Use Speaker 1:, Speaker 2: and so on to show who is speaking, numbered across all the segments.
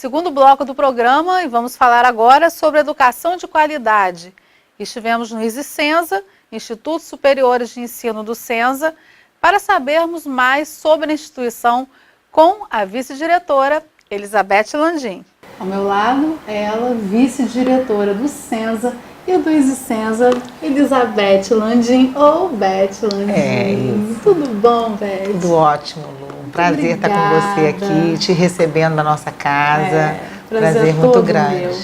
Speaker 1: segundo bloco do programa e vamos falar agora sobre educação de qualidade. Estivemos no ISICENSA, Institutos Superiores de Ensino do Sensa, para sabermos mais sobre a instituição com a vice-diretora Elizabeth Landim. Ao meu lado, ela, vice-diretora do Sensa e do ISICENSA, Elizabeth Landim, ou Beth Landim. Tudo bom, Beth?
Speaker 2: Tudo ótimo, Lu. Um prazer estar com você aqui, te recebendo na nossa casa. Prazer muito grande.
Speaker 1: Meu.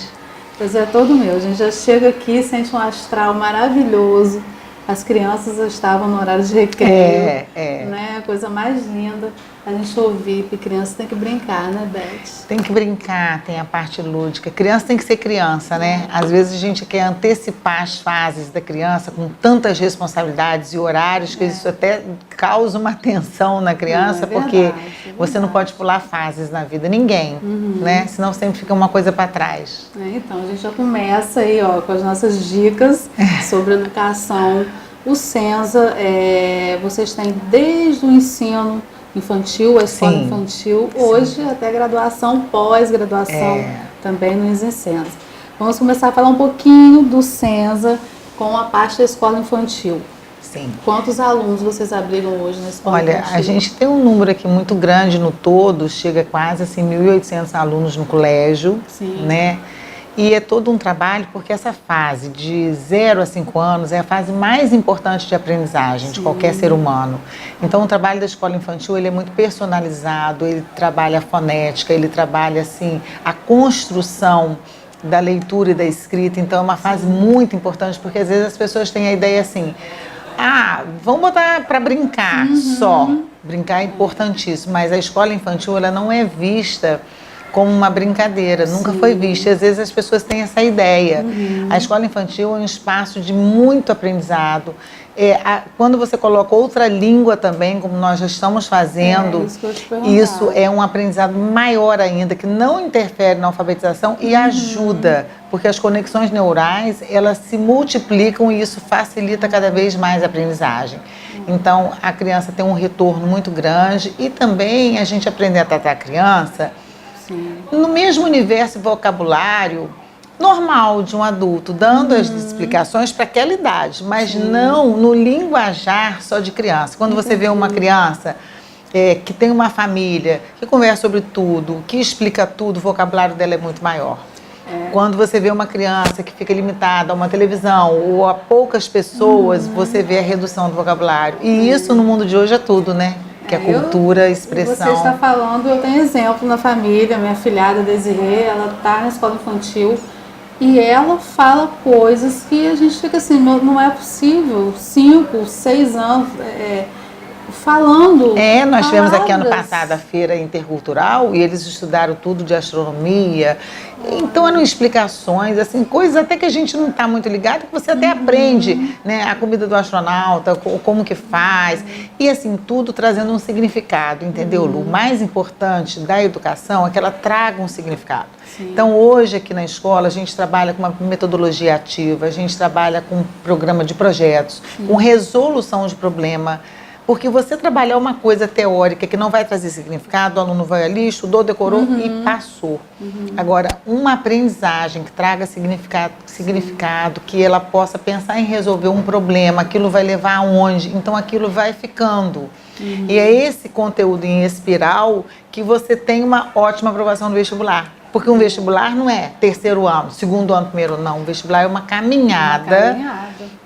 Speaker 1: Prazer é todo meu. A gente já chega aqui, sente um astral maravilhoso. As crianças estavam no horário de recreio, né? Coisa mais linda. A gente ouvir que criança tem que brincar, né, Beth?
Speaker 2: Tem que brincar, tem a parte lúdica. Criança tem que ser criança, né? Às vezes a gente quer antecipar as fases da criança com tantas responsabilidades e horários que isso até causa uma tensão na criança, porque você não pode pular fases na vida, ninguém, né? Senão sempre fica uma coisa para trás.
Speaker 1: Então, a gente já começa aí, ó, com as nossas dicas sobre educação. O Sensa, vocês têm desde o ensino infantil, a escola infantil, hoje até graduação, pós-graduação também no ISICENSA. Vamos começar a falar um pouquinho do Sensa com a parte da escola infantil.
Speaker 2: Sim.
Speaker 1: Quantos alunos vocês abrigam hoje na escola infantil?
Speaker 2: Olha, a gente tem um número aqui muito grande no todo, chega quase assim 1.800 alunos no colégio, né? E é todo um trabalho, porque essa fase de 0 a 5 anos é a fase mais importante de aprendizagem de qualquer ser humano. Então, o trabalho da escola infantil, ele é muito personalizado, ele trabalha a fonética, ele trabalha, assim, a construção da leitura e da escrita. Então, é uma fase muito importante, porque às vezes as pessoas têm a ideia assim, vamos botar para brincar só. Brincar é importantíssimo, mas a escola infantil, ela não é vista como uma brincadeira, nunca foi vista. E às vezes as pessoas têm essa ideia. A escola infantil é um espaço de muito aprendizado. Quando você coloca outra língua também, como nós já estamos fazendo, isso é um aprendizado maior ainda, que não interfere na alfabetização e ajuda, porque as conexões neurais, elas se multiplicam e isso facilita cada vez mais a aprendizagem. Então, a criança tem um retorno muito grande e também a gente aprender a tratar a criança no mesmo universo e vocabulário normal de um adulto, dando as explicações para aquela idade, mas não no linguajar só de criança. Quando você vê uma criança que tem uma família, que conversa sobre tudo, que explica tudo, o vocabulário dela é muito maior. Quando você vê uma criança que fica limitada a uma televisão ou a poucas pessoas, você vê a redução do vocabulário. E isso no mundo de hoje é tudo, né? Que é cultura, expressão.
Speaker 1: Você está falando, eu tenho exemplo na família, minha filhada Desirê, ela está na escola infantil e ela fala coisas que a gente fica assim, não é possível, 5, 6 anos falando
Speaker 2: nós tivemos aqui ano
Speaker 1: palavras.
Speaker 2: passado a feira intercultural e eles estudaram tudo de astronomia. Então eram explicações, assim, coisas até que a gente não está muito ligado, que você até aprende, né, a comida do astronauta, como que faz, e assim, tudo trazendo um significado, entendeu, Lu? O mais importante da educação é que ela traga um significado. Então hoje aqui na escola a gente trabalha com uma metodologia ativa, a gente trabalha com um programa de projetos, com resolução de problema. Porque você trabalhar uma coisa teórica que não vai trazer significado, o aluno vai ali, estudou, decorou e passou. Agora, uma aprendizagem que traga significado, que ela possa pensar em resolver um problema, aquilo vai levar aonde? Então, aquilo vai ficando. E é esse conteúdo em espiral que você tem uma ótima aprovação no vestibular. Porque um vestibular não é terceiro ano, segundo ano, primeiro não. Um vestibular é uma caminhada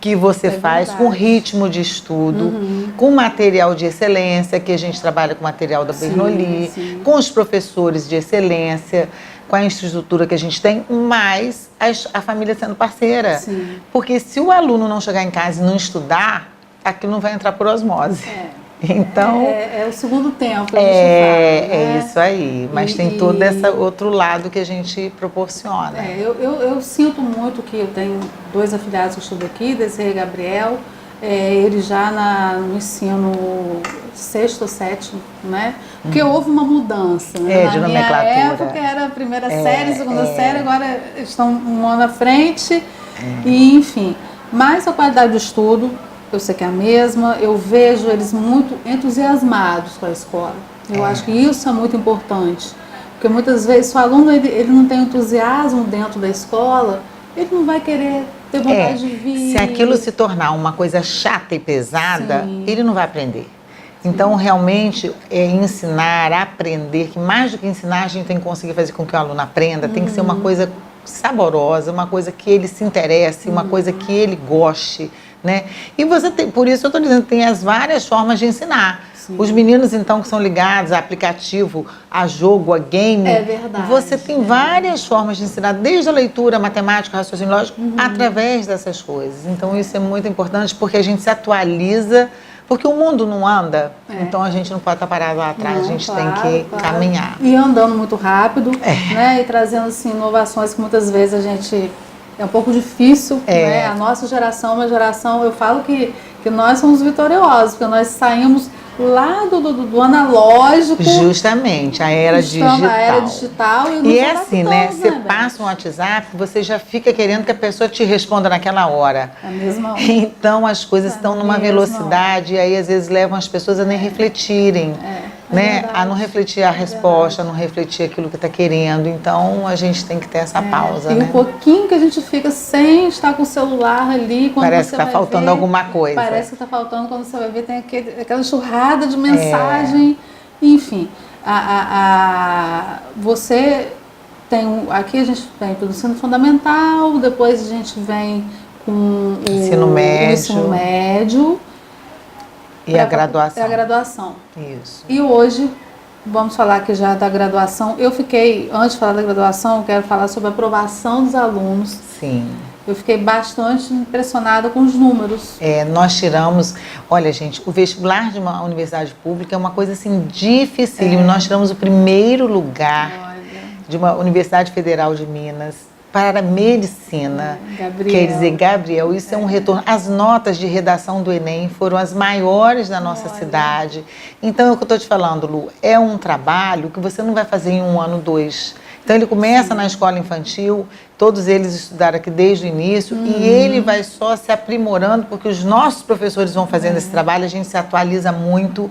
Speaker 2: que você faz com ritmo de estudo, com material de excelência, que a gente trabalha com material da Bernoulli, com os professores de excelência, com a infraestrutura que a gente tem, mas a família sendo parceira. Porque se o aluno não chegar em casa e não estudar, aquilo não vai entrar por osmose. Então,
Speaker 1: é o segundo tempo que a gente fala, né?
Speaker 2: É isso aí, mas tem todo esse outro lado que a gente proporciona.
Speaker 1: Eu sinto muito que eu tenho 2 afilhados que estudam aqui, Desirê e Gabriel, eles já no ensino 6º ou 7º, né? Porque houve uma mudança, né?
Speaker 2: De
Speaker 1: na minha
Speaker 2: nomenclatura.
Speaker 1: época era a primeira série, segunda série, agora estão um ano à frente, e enfim. Mas a qualidade do estudo, eu sei que é a mesma, eu vejo eles muito entusiasmados com a escola. Eu acho que isso é muito importante. Porque muitas vezes se o aluno ele não tem entusiasmo dentro da escola, ele não vai querer ter vontade de vir.
Speaker 2: Se aquilo se tornar uma coisa chata e pesada,
Speaker 1: Sim.
Speaker 2: ele não vai aprender. Então, realmente, é ensinar, aprender, que mais do que ensinar, a gente tem que conseguir fazer com que o aluno aprenda, tem que ser uma coisa saborosa, uma coisa que ele se interesse, uma coisa que ele goste, né? E você tem, por isso eu estou dizendo, tem as várias formas de ensinar.
Speaker 1: Sim.
Speaker 2: Os meninos, então, que são ligados a aplicativo, a jogo, a game,
Speaker 1: é verdade,
Speaker 2: você tem várias formas de ensinar, desde a leitura, matemática, raciocínio lógico, através dessas coisas. Então, isso é muito importante, porque a gente se atualiza, porque o mundo não anda, então a gente não pode estar parado lá atrás, a gente tem que caminhar.
Speaker 1: E andando muito rápido, né? E trazendo assim, inovações que muitas vezes a gente... É um pouco difícil, né? A nossa geração é uma geração... Eu falo que nós somos vitoriosos, porque nós saímos lá do analógico.
Speaker 2: Justamente, a era digital.
Speaker 1: A era digital
Speaker 2: e é assim, né? Você passa um WhatsApp, você já fica querendo que a pessoa te responda naquela hora.
Speaker 1: A mesma hora.
Speaker 2: Então as coisas estão numa velocidade e aí às vezes levam as pessoas a nem refletirem, né? A não refletir a resposta, a não refletir aquilo que está querendo. Então a gente tem que ter essa pausa,
Speaker 1: e
Speaker 2: né?
Speaker 1: um pouquinho que a gente fica sem estar com o celular ali, quando
Speaker 2: parece
Speaker 1: você
Speaker 2: que está faltando alguma coisa.
Speaker 1: Parece que está faltando, quando você vai ver, tem aquela enxurrada de mensagem, enfim. Você tem, aqui a gente vem pelo ensino fundamental, depois a gente vem com o ensino médio
Speaker 2: e a graduação.
Speaker 1: É a graduação.
Speaker 2: Isso.
Speaker 1: E hoje, vamos falar aqui já da graduação. Eu fiquei, antes de falar da graduação, eu quero falar sobre a aprovação dos alunos.
Speaker 2: Sim.
Speaker 1: Eu fiquei bastante impressionada com os números.
Speaker 2: Nós tiramos... Olha, gente, o vestibular de uma universidade pública é uma coisa, assim, dificílima. Nós tiramos o primeiro lugar de uma Universidade Federal de Minas para a medicina. Quer dizer, Gabriel, isso é um retorno. As notas de redação do Enem foram as maiores da nossa cidade. Então, é o que eu estou te falando, Lu, é um trabalho que você não vai fazer em 1 ano, 2. Então, ele começa na escola infantil, todos eles estudaram aqui desde o início, e ele vai só se aprimorando, porque os nossos professores vão fazendo esse trabalho, a gente se atualiza muito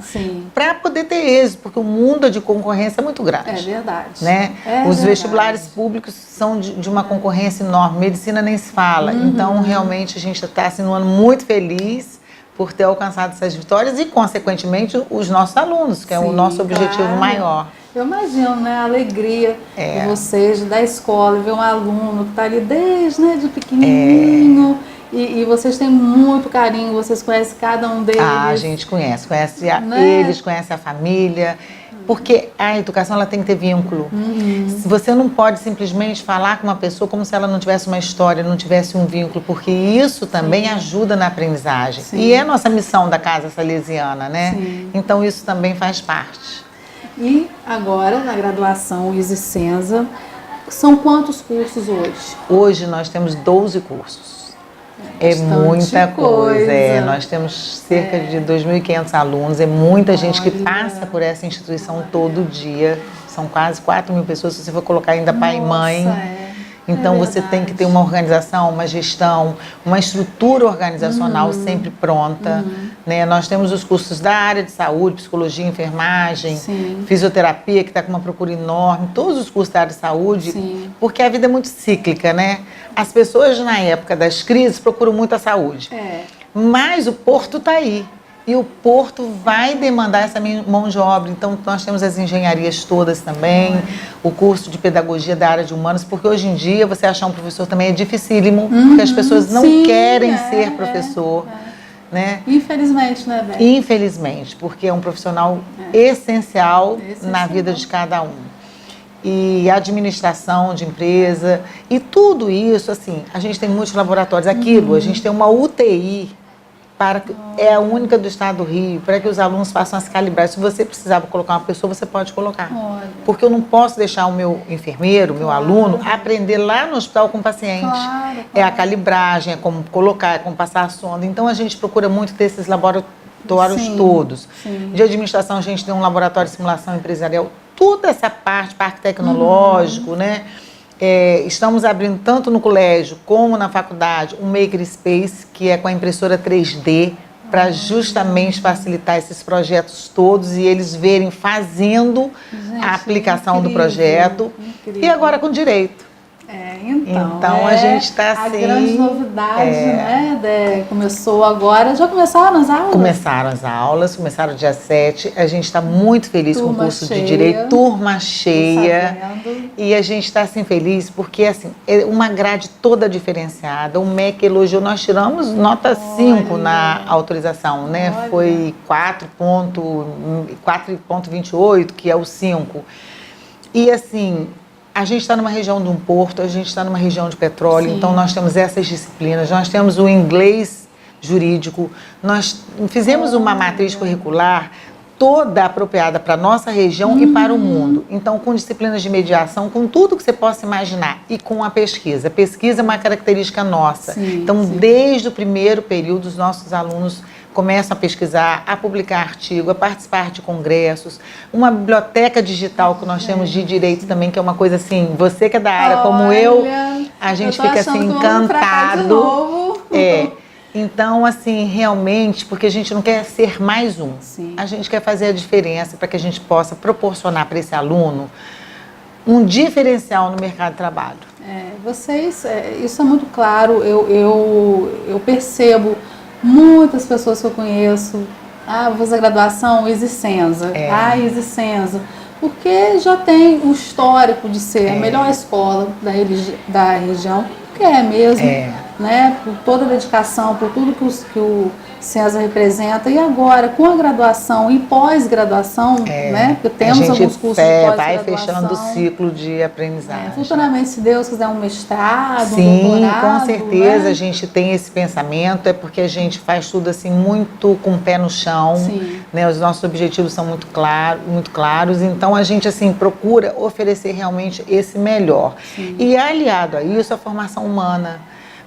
Speaker 2: para poder ter êxito, porque o mundo de concorrência é muito grande.
Speaker 1: É verdade.
Speaker 2: Né? Os vestibulares públicos são de uma concorrência enorme, medicina nem se fala. Então, realmente, a gente está assim, num ano muito feliz por ter alcançado essas vitórias e, consequentemente, os nossos alunos, que é o nosso objetivo maior.
Speaker 1: Eu imagino, né, a alegria de vocês, da escola, ver um aluno que está ali desde, né, de pequenininho, e vocês têm muito carinho, vocês conhecem cada um deles.
Speaker 2: A gente conhece eles, conhece a família, porque a educação ela tem que ter vínculo. Você não pode simplesmente falar com uma pessoa como se ela não tivesse uma história, não tivesse um vínculo, porque isso também ajuda na aprendizagem. E é a nossa missão da Casa Salesiana, né? Então isso também faz parte.
Speaker 1: E agora, na graduação Uisicenza, são quantos cursos hoje?
Speaker 2: Hoje nós temos 12 cursos. É muita coisa. Nós temos cerca de 2.500 alunos, é muita gente que passa por essa instituição todo dia. São quase 4.000 pessoas, se você for colocar ainda pai e mãe. Então você tem que ter uma organização, uma gestão, uma estrutura organizacional sempre pronta. Né? Nós temos os cursos da área de saúde, psicologia, enfermagem, fisioterapia, que está com uma procura enorme, todos os cursos da área de saúde, porque a vida é muito cíclica, né? As pessoas na época das crises procuram muito a saúde, mas o porto está aí. E o porto vai demandar essa mão de obra. Então, nós temos as engenharias todas também, o curso de pedagogia da área de humanos, porque hoje em dia você achar um professor também é dificílimo, porque as pessoas não querem ser professor. Né?
Speaker 1: Infelizmente, né, Beth?
Speaker 2: Infelizmente, porque é um profissional essencial na vida de cada um. E administração de empresa, e tudo isso, assim, a gente tem muitos laboratórios. Aquilo, a gente tem uma UTI, é a única do estado do Rio, para que os alunos façam as calibragens. Se você precisava colocar uma pessoa, você pode colocar. Porque eu não posso deixar o meu enfermeiro, o meu aluno, aprender lá no hospital com o paciente. É a calibragem, é como colocar, é como passar a sonda. Então, a gente procura muito ter esses laboratórios todos. De administração, a gente tem um laboratório de simulação empresarial. Toda essa parte, parque tecnológico, né? Estamos abrindo tanto no colégio como na faculdade um makerspace, que é com a impressora 3D, para justamente facilitar esses projetos todos e eles verem fazendo a aplicação do projeto. E agora com direito.
Speaker 1: Então
Speaker 2: a gente está assim...
Speaker 1: A grande novidade, né? Começou agora. Já começaram as aulas?
Speaker 2: Começaram as aulas, começaram dia 7. A gente está muito feliz com o curso de Direito. Turma cheia. E a gente está assim feliz porque assim, é uma grade toda diferenciada. O MEC elogiou, nós tiramos nota 5 na autorização, né? Olha. Foi 4,28, que é o 5. E assim... A gente está numa região de um porto, a gente está numa região de petróleo, sim. Então nós temos essas disciplinas, nós temos o inglês jurídico, nós fizemos uma matriz curricular toda apropriada para a nossa região e para o mundo. Então, com disciplinas de mediação, com tudo que você possa imaginar e com a pesquisa. A pesquisa é uma característica nossa. Sim, então, sim. Desde o primeiro período, os nossos alunos começam a pesquisar, a publicar artigo, a participar de congressos, uma biblioteca digital que nós temos de direito também, que é uma coisa assim, você que é da área como eu, a gente fica assim encantado. Então, assim, realmente, porque a gente não quer ser mais um, sim. A gente quer fazer a diferença para que a gente possa proporcionar para esse aluno um diferencial no mercado de trabalho.
Speaker 1: Isso é muito claro, eu percebo. Muitas pessoas que eu conheço, vou fazer graduação, Isicenza, Isicenza, porque já tem o histórico de ser a melhor escola da região, que é mesmo, né, por toda a dedicação, por tudo que o César representa, e agora com a graduação e pós-graduação, né, porque temos alguns cursos de pós-graduação.
Speaker 2: Vai fechando o ciclo de aprendizagem.
Speaker 1: Futuramente, se Deus quiser, um mestrado,
Speaker 2: sim,
Speaker 1: um doutorado.
Speaker 2: Com certeza, a gente tem esse pensamento, é porque a gente faz tudo assim muito com o pé no chão, né, os nossos objetivos são muito claros, então a gente assim procura oferecer realmente esse melhor. Sim. E aliado a isso, a formação humana.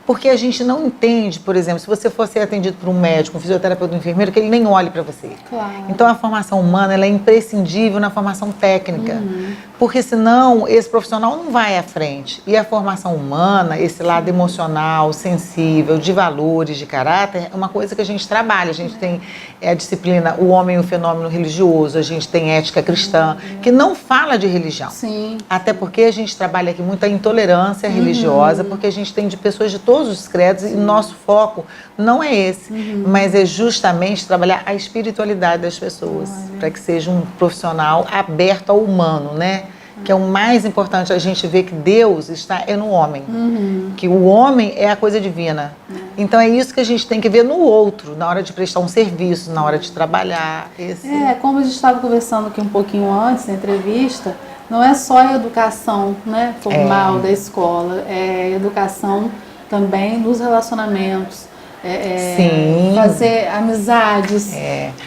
Speaker 2: Porque a gente não entende, por exemplo, se você for ser atendido por um médico, um fisioterapeuta, um enfermeiro, que ele nem olhe para você. Claro. Então a formação humana ela é imprescindível na formação técnica, porque senão esse profissional não vai à frente. E a formação humana, esse lado emocional, sensível, de valores, de caráter, é uma coisa que a gente trabalha. A gente tem a disciplina O Homem e o Fenômeno Religioso, a gente tem ética cristã, que não fala de religião. Sim. Até porque a gente trabalha aqui muito a intolerância religiosa, porque a gente tem de pessoas de todos os credos e nosso foco não é esse, mas é justamente trabalhar a espiritualidade das pessoas, para que seja um profissional aberto ao humano, né? Que é o mais importante, a gente ver que Deus está no homem, que o homem é a coisa divina. Então é isso que a gente tem que ver no outro, na hora de prestar um serviço, na hora de trabalhar.
Speaker 1: Como a gente estava conversando aqui um pouquinho antes, na entrevista, não é só a educação, né, formal da escola, é educação também nos relacionamentos, fazer amizades.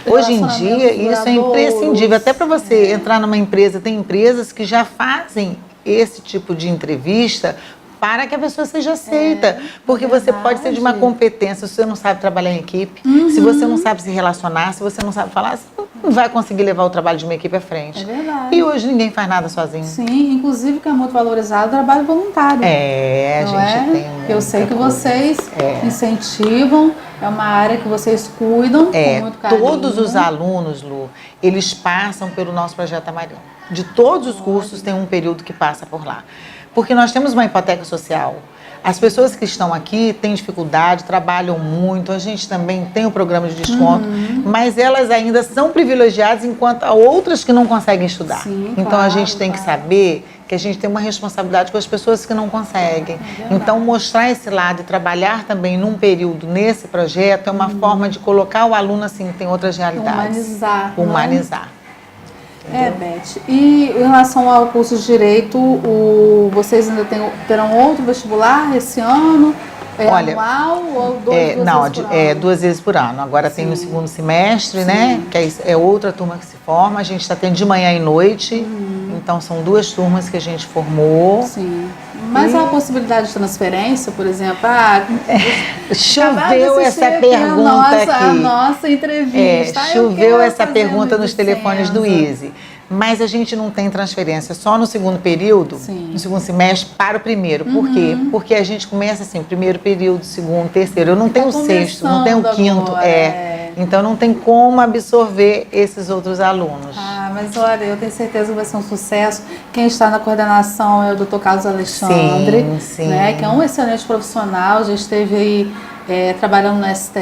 Speaker 2: Hoje em dia isso é imprescindível, até para você entrar numa empresa, tem empresas que já fazem esse tipo de entrevista para que a pessoa seja aceita, porque você pode ser de uma competência, se você não sabe trabalhar em equipe, se você não sabe se relacionar, se você não sabe falar, você não vai conseguir levar o trabalho de uma equipe à frente. É verdade. E hoje ninguém faz nada sozinho.
Speaker 1: Sim, inclusive que é muito valorizado o trabalho voluntário.
Speaker 2: A gente tem
Speaker 1: eu sei que vocês incentivam, é uma área que vocês cuidam com muito carinho.
Speaker 2: Todos os alunos, Lu, eles passam pelo nosso Projeto Amarelo. De todos os cursos tem um período que passa por lá. Porque nós temos uma hipoteca social. As pessoas que estão aqui têm dificuldade, trabalham muito, a gente também tem o programa de desconto, mas elas ainda são privilegiadas enquanto há outras que não conseguem estudar. Sim, então a gente tem que saber que a gente tem uma responsabilidade com as pessoas que não conseguem. Então mostrar esse lado e trabalhar também num período nesse projeto é uma forma de colocar o aluno assim, tem outras realidades. Humanizar.
Speaker 1: Beth. E em relação ao curso de Direito, vocês ainda terão outro vestibular esse ano?
Speaker 2: Olha,
Speaker 1: anual ou duas vezes por ano?
Speaker 2: 2 vezes por ano. Agora tem no segundo semestre, né? Que é outra turma que se forma. A gente está tendo de manhã e noite. Então são 2 turmas que a gente formou.
Speaker 1: Sim. Mas há a possibilidade de transferência, por exemplo?
Speaker 2: Choveu essa pergunta aqui.
Speaker 1: A nossa entrevista.
Speaker 2: Choveu essa pergunta nos telefones do Easy. Mas a gente não tem transferência só no segundo período, no segundo semestre, para o primeiro. Por quê? Porque a gente começa assim, primeiro período, segundo, terceiro. Eu não tenho o sexto, não tenho o quinto. Então não tem como absorver esses outros alunos.
Speaker 1: Ah, mas olha, eu tenho certeza que vai ser um sucesso. Quem está na coordenação é o Dr. Carlos Alexandre, né, que é um excelente profissional, já esteve aí trabalhando no STF.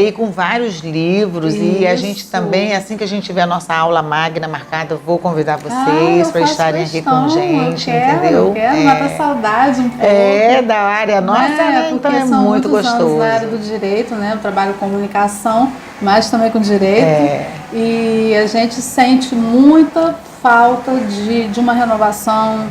Speaker 2: E com vários livros. Isso. E a gente também, assim que a gente tiver a nossa aula magna marcada, vou convidar vocês para estarem aqui com a gente, entendeu?
Speaker 1: Eu quero matar saudade um pouco.
Speaker 2: Da área nossa, né? Então é muito gostoso. Anos
Speaker 1: na área do direito, né? Eu trabalho com comunicação, mas também com direito. E a gente sente muita falta de uma renovação,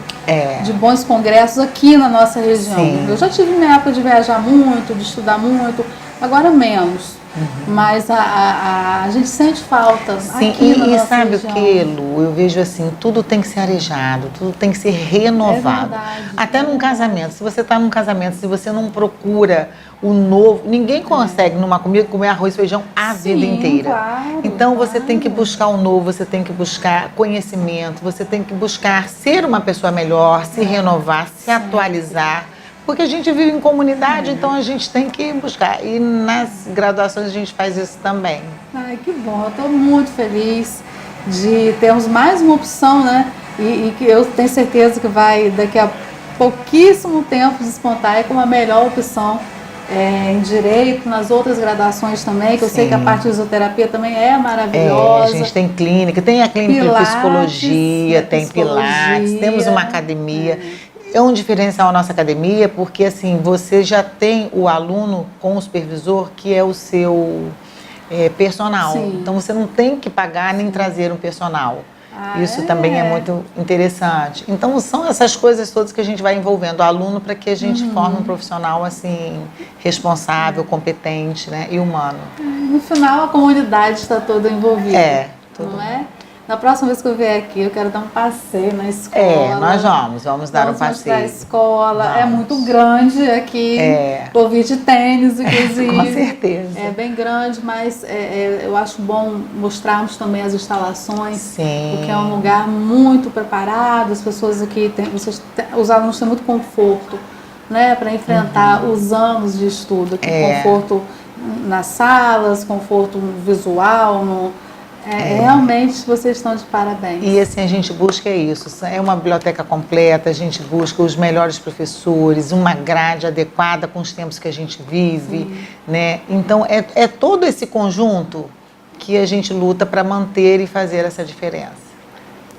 Speaker 1: de bons congressos aqui na nossa região. Sim. Eu já tive minha época de viajar muito, de estudar muito, agora menos. Mas a gente sente falta.
Speaker 2: Sim,
Speaker 1: aqui na nossa
Speaker 2: sabe
Speaker 1: região.
Speaker 2: O que, Lu? Eu vejo assim, tudo tem que ser arejado, tudo tem que ser renovado. Até num casamento. Se você está num casamento, se você não procura o novo, ninguém consegue numa comida comer arroz e feijão a vida inteira.
Speaker 1: Claro,
Speaker 2: então você tem que buscar o novo, você tem que buscar conhecimento, você tem que buscar ser uma pessoa melhor, se renovar, se atualizar. Porque a gente vive em comunidade, então a gente tem que buscar. E nas graduações a gente faz isso também.
Speaker 1: Ai, que bom. Eu estou muito feliz de termos mais uma opção, né? E que eu tenho certeza que vai, daqui a pouquíssimo tempo, despontar aí como a melhor opção em Direito, nas outras graduações também, que eu sei que a parte de fisioterapia também é maravilhosa.
Speaker 2: A gente tem clínica, tem a clínica de psicologia, tem pilates, temos uma academia. É um diferencial a nossa academia, porque assim, você já tem o aluno com o supervisor, que é o seu personal. Sim. Então você não tem que pagar nem trazer um personal. Isso também é muito interessante. Então são essas coisas todas que a gente vai envolvendo o aluno para que a gente forme um profissional assim, responsável, competente, né, e humano.
Speaker 1: No final a comunidade está toda envolvida.
Speaker 2: Tudo.
Speaker 1: Não é? Na próxima vez que eu vier aqui, eu quero dar um passeio na escola.
Speaker 2: Nós vamos dar um passeio.
Speaker 1: Vamos mostrar a escola. É muito grande aqui. Vou vir de tênis, inclusive.
Speaker 2: Com certeza.
Speaker 1: É bem grande, mas eu acho bom mostrarmos também as instalações.
Speaker 2: Sim.
Speaker 1: Porque é um lugar muito preparado. As pessoas aqui, os alunos têm muito conforto, né, para enfrentar os anos de estudo. Conforto nas salas, conforto visual, realmente vocês estão de parabéns.
Speaker 2: E assim, a gente busca isso, é uma biblioteca completa, a gente busca os melhores professores, uma grade adequada com os tempos que a gente vive, né? Então é todo esse conjunto que a gente luta para manter e fazer essa diferença.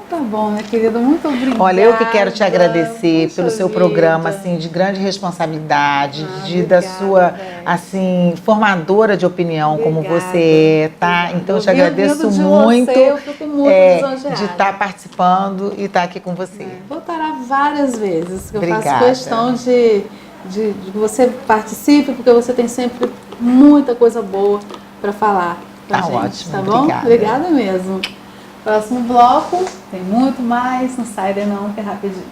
Speaker 1: Tá bom, minha querida, muito obrigada.
Speaker 2: Olha, eu que quero te agradecer pelo seu programa, assim, de grande responsabilidade, da sua, assim, formadora de opinião, como você é, tá? Então, eu te agradeço muito,
Speaker 1: eu fico muito lisonjeada
Speaker 2: de estar participando e estar aqui com você.
Speaker 1: Voltará várias vezes, que eu faço questão de que você participe, porque você tem sempre muita coisa boa para falar pra gente.
Speaker 2: Ótimo,
Speaker 1: tá bom? Obrigada mesmo. Próximo bloco, tem muito mais, não sai daí não, que é rapidinho.